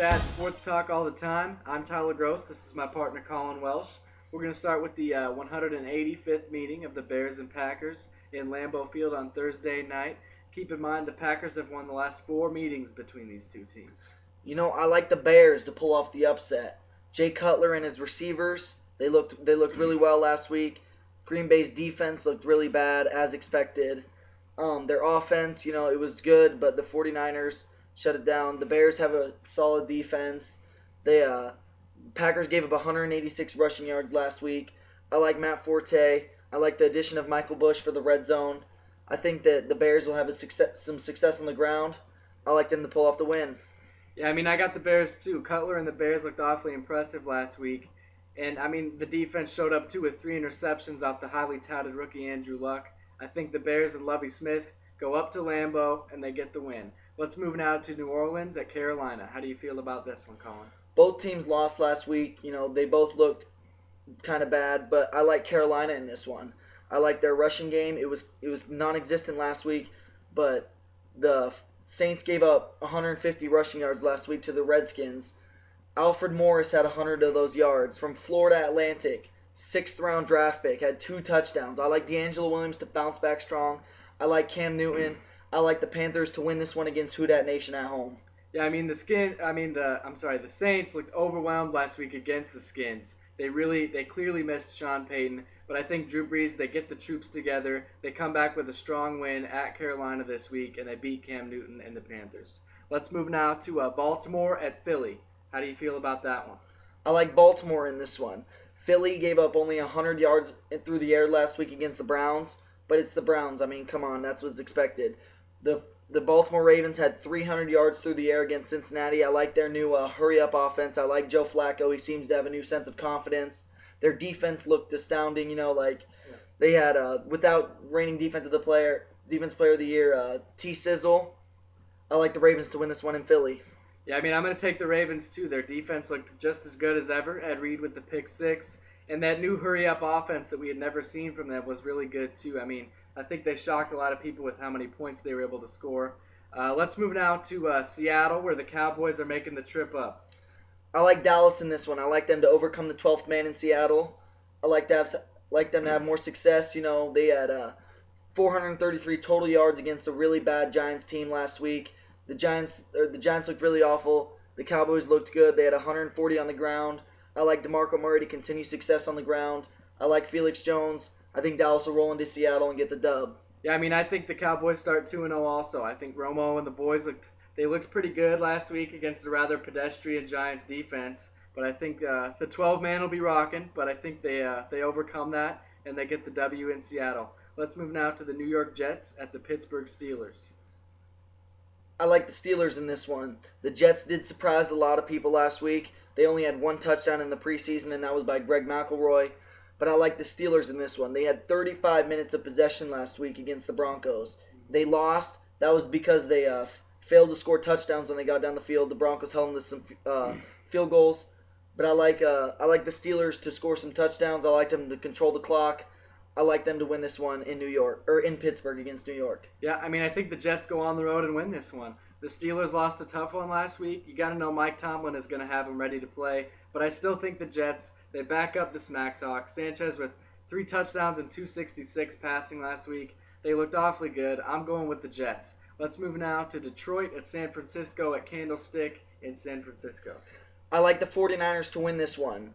STATT Sports Talk all the time. I'm Tyler Gross. This is my partner Colin Welsh. We're going to start with the 185th meeting of the Bears and Packers in Lambeau Field on Thursday night. Keep in mind the Packers have won the last 4 meetings between these two teams. You know, I like the Bears to pull off the upset. Jay Cutler and his receivers, they looked really well last week. Green Bay's defense looked really bad, as expected. Their offense, it was good, but the 49ers shut it down. The Bears have a solid defense. Packers gave up 186 rushing yards last week. I like Matt Forte. I like the addition of Michael Bush for the red zone. I think that the Bears will have some success on the ground. I like them to pull off the win. Yeah, I got the Bears too. Cutler and the Bears looked awfully impressive last week. And, the defense showed up too with 3 interceptions off the highly touted rookie Andrew Luck. I think the Bears and Lovie Smith go up to Lambeau and they get the win. Let's move now to New Orleans at Carolina. How do you feel about this one, Colin? Both teams lost last week. They both looked kind of bad, but I like Carolina in this one. I like their rushing game. It was non-existent last week, but the Saints gave up 150 rushing yards last week to the Redskins. Alfred Morris had 100 of those yards. From Florida Atlantic, 6th-round draft pick, had 2 touchdowns. I like D'Angelo Williams to bounce back strong. I like Cam Newton. I like the Panthers to win this one against Who Dat Nation at home. Yeah, the Saints looked overwhelmed last week against the Skins. They clearly missed Sean Payton, but I think Drew Brees, they get the troops together. They come back with a strong win at Carolina this week, and they beat Cam Newton and the Panthers. Let's move now to Baltimore at Philly. How do you feel about that one? I like Baltimore in this one. Philly gave up only 100 yards through the air last week against the Browns, but it's the Browns. Come on, that's what's expected. The Baltimore Ravens had 300 yards through the air against Cincinnati. I like their new hurry-up offense. I like Joe Flacco. He seems to have a new sense of confidence. Their defense looked astounding. They had, without reigning defensive player of the year, T. Sizzle. I like the Ravens to win this one in Philly. Yeah, I'm going to take the Ravens too. Their defense looked just as good as ever. Ed Reed with the pick 6. And that new hurry-up offense that we had never seen from them was really good too. I think they shocked a lot of people with how many points they were able to score. Let's move now to Seattle, where the Cowboys are making the trip up. I like Dallas in this one. I like them to overcome the 12th man in Seattle. I like them to have more success. They had 433 total yards against a really bad Giants team last week. The Giants looked really awful. The Cowboys looked good. They had 140 on the ground. I like DeMarco Murray to continue success on the ground. I like Felix Jones. I think Dallas will roll into Seattle and get the dub. Yeah, I think the Cowboys start 2-0 also. I think Romo and the boys looked pretty good last week against a rather pedestrian Giants defense. But I think the 12-man will be rocking. But I think they overcome that and they get the W in Seattle. Let's move now to the New York Jets at the Pittsburgh Steelers. I like the Steelers in this one. The Jets did surprise a lot of people last week. They only had 1 touchdown in the preseason, and that was by Greg McElroy. But I like the Steelers in this one. They had 35 minutes of possession last week against the Broncos. They lost. That was because they failed to score touchdowns when they got down the field. The Broncos held them to some field goals. But I like the Steelers to score some touchdowns. I like them to control the clock. I like them to win this one in Pittsburgh against New York. Yeah, I think the Jets go on the road and win this one. The Steelers lost a tough one last week. You got to know Mike Tomlin is going to have them ready to play. But I still think the Jets, they back up the smack talk. Sanchez with 3 touchdowns and 266 passing last week. They looked awfully good. I'm going with the Jets. Let's move now to Detroit at San Francisco at Candlestick in San Francisco. I like the 49ers to win this one.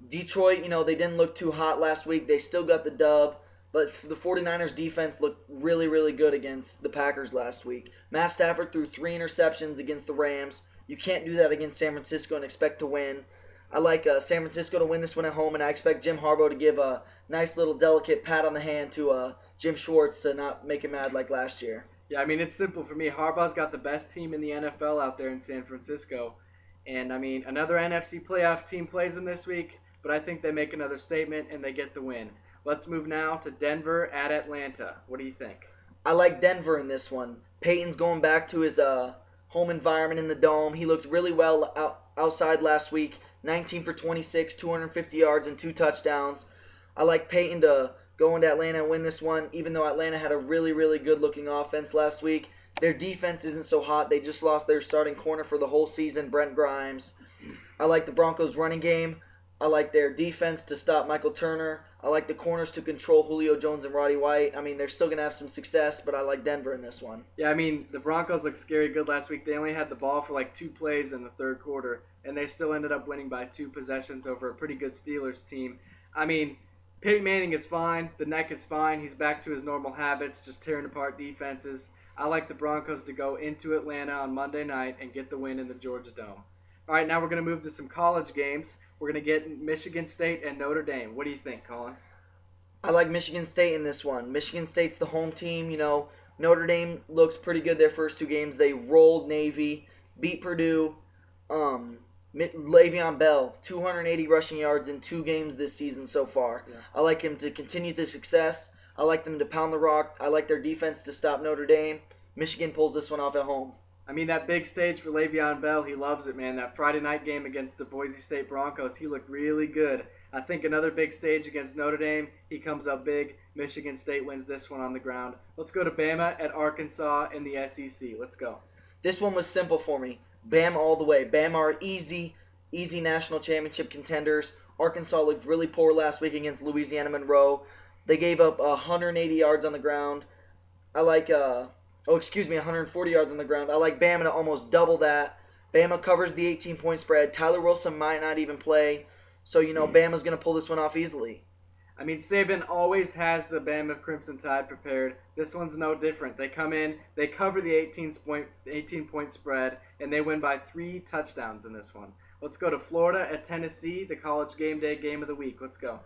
Detroit, they didn't look too hot last week. They still got the dub. But the 49ers defense looked really, really good against the Packers last week. Matt Stafford threw 3 interceptions against the Rams. You can't do that against San Francisco and expect to win. I like San Francisco to win this one at home, and I expect Jim Harbaugh to give a nice little delicate pat on the hand to Jim Schwartz to not make him mad like last year. Yeah, it's simple for me. Harbaugh's got the best team in the NFL out there in San Francisco. And, another NFC playoff team plays them this week, but I think they make another statement and they get the win. Let's move now to Denver at Atlanta. What do you think? I like Denver in this one. Peyton's going back to his home environment in the Dome. He looked really well outside last week. 19 for 26, 250 yards, and 2 touchdowns. I like Peyton to go into Atlanta and win this one, even though Atlanta had a really, really good-looking offense last week. Their defense isn't so hot. They just lost their starting corner for the whole season, Brent Grimes. I like the Broncos' running game. I like their defense to stop Michael Turner. I like the corners to control Julio Jones and Roddy White. I mean, they're still going to have some success, but I like Denver in this one. Yeah, I mean, the Broncos looked scary good last week. They only had the ball for like 2 plays in the third quarter, and they still ended up winning by 2 possessions over a pretty good Steelers team. I mean, Peyton Manning is fine. The neck is fine. He's back to his normal habits, just tearing apart defenses. I like the Broncos to go into Atlanta on Monday night and get the win in the Georgia Dome. All right, now we're going to move to some college games. We're going to get Michigan State and Notre Dame. What do you think, Colin? I like Michigan State in this one. Michigan State's the home team. Notre Dame looked pretty good their first 2 games. They rolled Navy, beat Purdue. Le'Veon Bell, 280 rushing yards in 2 games this season so far. Yeah. I like him to continue the success. I like them to pound the rock. I like their defense to stop Notre Dame. Michigan pulls this one off at home. I mean, that big stage for Le'Veon Bell, he loves it, man. That Friday night game against the Boise State Broncos, he looked really good. I think another big stage against Notre Dame, he comes up big. Michigan State wins this one on the ground. Let's go to Bama at Arkansas in the SEC. Let's go. This one was simple for me. Bama all the way. Bama are easy national championship contenders. Arkansas looked really poor last week against Louisiana Monroe. They gave up 180 yards on the ground. 140 yards on the ground. I like Bama to almost double that. Bama covers the 18-point spread. Tyler Wilson might not even play. So, Bama's going to pull this one off easily. I mean, Saban always has the Bama Crimson Tide prepared. This one's no different. They come in, they cover the 18-point spread, and they win by 3 touchdowns in this one. Let's go to Florida at Tennessee, the college game day game of the week. Let's go.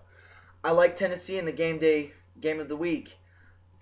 I like Tennessee in the game day game of the week.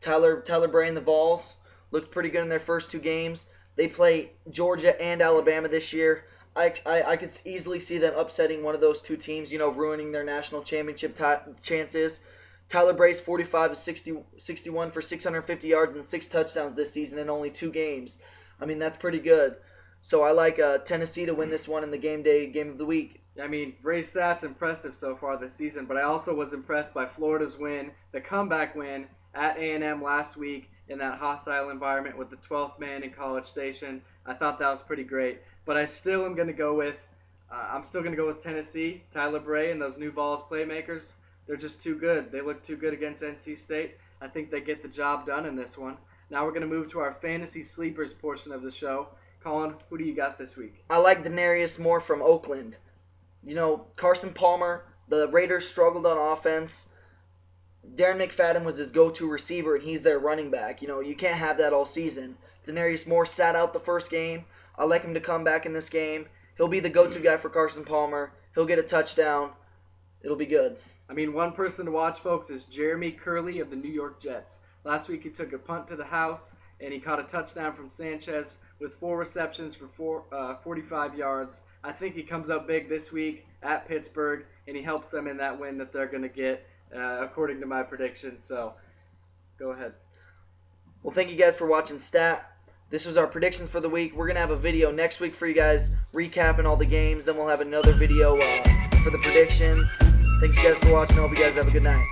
Tyler Bray and the Vols looked pretty good in their first 2 games. They play Georgia and Alabama this year. I could easily see them upsetting one of those 2 teams, ruining their national championship chances. Tyler Bray's 45 of 61 for 650 yards and 6 touchdowns this season in only 2 games. I mean, that's pretty good. So I like Tennessee to win this one in the game day game of the week. I mean, Bray's stats impressive so far this season, but I also was impressed by Florida's win, the comeback win at A&M last week in that hostile environment with the 12th man in College Station. I thought that was pretty great. But I still am going to go with Tennessee, Tyler Bray, and those new Vols playmakers. They're just too good. They look too good against NC State. I think they get the job done in this one. Now we're going to move to our fantasy sleepers portion of the show. Colin, who do you got this week? I like Denarius Moore from Oakland. Carson Palmer, the Raiders struggled on offense. Darren McFadden was his go-to receiver, and he's their running back. You can't have that all season. Denarius Moore sat out the first game. I like him to come back in this game. He'll be the go-to guy for Carson Palmer. He'll get a touchdown. It'll be good. I mean, one person to watch, folks, is Jeremy Curley of the New York Jets. Last week he took a punt to the house, and he caught a touchdown from Sanchez with 4 receptions for 45 yards. I think he comes up big this week at Pittsburgh, and he helps them in that win that they're going to get, according to my predictions. So, go ahead. Well, thank you guys for watching STATT. This was our predictions for the week. We're going to have a video next week for you guys recapping all the games. Then we'll have another video for the predictions. Thanks, guys, for watching. I hope you guys have a good night.